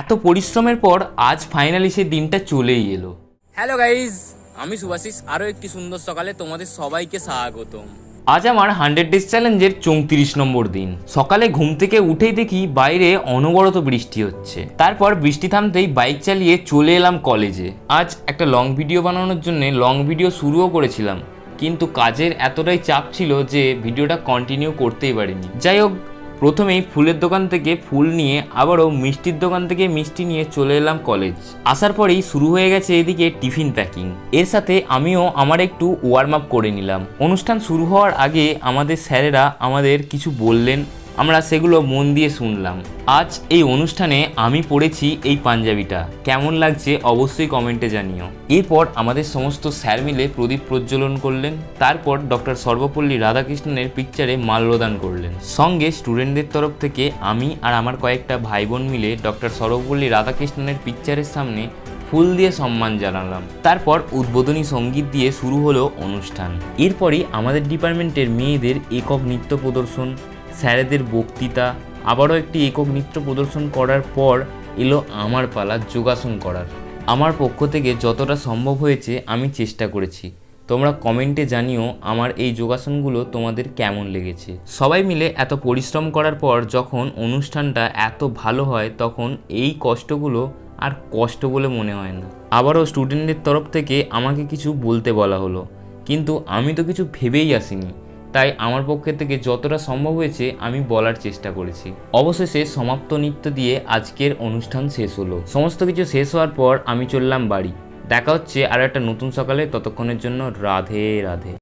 এত পরিশ্রমের পর আজ ফাইনালি সেই দিনটা চলেই এলো। হ্যালো গাইজ, আমি শুভাশিস। আরও একটি সুন্দর সকালে তোমাদের সবাইকে স্বাগতম। আজ আমার 100 ডেজ চ্যালেঞ্জের 34 নম্বর দিন। সকালে ঘুম থেকে উঠেই দেখি বাইরে অনবরত বৃষ্টি হচ্ছে। তারপর বৃষ্টি থামতেই বাইক চালিয়ে চলে এলাম কলেজে। আজ একটা লং ভিডিও বানানোর জন্য লং ভিডিও শুরুও করেছিলাম, কিন্তু কাজের এতটাই চাপ ছিল যে ভিডিওটা কন্টিনিউ করতেই পারিনি। যাই হোক, প্রথমেই ফুলের দোকান থেকে ফুল নিয়ে আবারও মিষ্টির দোকান থেকে মিষ্টি নিয়ে চলে এলাম কলেজ। আসার পরেই শুরু হয়ে গেছে এদিকে টিফিন প্যাকিং। এর সাথে আমিও আমার একটু ওয়ার্ম আপ করে নিলাম। অনুষ্ঠান শুরু হওয়ার আগে আমাদের স্যারেরা আমাদের কিছু বললেন, আমরা সেগুলো মন দিয়ে শুনলাম। আজ এই অনুষ্ঠানে আমি পরেছি এই পাঞ্জাবিটা, কেমন লাগছে অবশ্যই কমেন্টে জানিও। এরপর আমাদের সমস্ত স্যার মিলে প্রদীপ প্রজ্বলন করলেন। তারপর ডক্টর সর্বপল্লী রাধাকৃষ্ণনের পিকচারে মাল্যদান করলেন। সঙ্গে স্টুডেন্টদের তরফ থেকে আমি আর আমার কয়েকটা ভাই বোন মিলে ডক্টর সর্বপল্লী রাধাকৃষ্ণনের পিকচারের সামনে ফুল দিয়ে সম্মান জানালাম। তারপর উদ্বোধনী সঙ্গীত দিয়ে শুরু হলো অনুষ্ঠান। এরপরই আমাদের ডিপার্টমেন্টের মেয়েদের একক নৃত্য প্রদর্শন, স্যারেদের বক্তৃতা, আবারও একটি একক নৃত্য প্রদর্শন করার পর এলো আমার পালা যোগাসন করার। আমার পক্ষ থেকে যতটা সম্ভব হয়েছে আমি চেষ্টা করেছি। তোমরা কমেন্টে জানিও আমার এই যোগাসনগুলো তোমাদের কেমন লেগেছে। সবাই মিলে এত পরিশ্রম করার পর যখন অনুষ্ঠানটা এত ভালো হয় তখন এই কষ্টগুলো আর কষ্ট বলে মনে হয় না। আবারও স্টুডেন্টদের তরফ থেকে আমাকে কিছু বলতে বলা হলো, কিন্তু আমি তো কিছু ভেবেই আসিনি, তাই আমার পক্ষে থেকে যতটা সম্ভব হয়েছে আমি বলার চেষ্টা করেছি। অবশেষে সমাপ্ত নৃত্য দিয়ে আজকের অনুষ্ঠান শেষ হলো। সমস্ত কিছু শেষ হওয়ার পর আমি চললাম বাড়ি। দেখা হচ্ছে আর একটা নতুন সকালে, ততক্ষণের জন্য রাধে রাধে।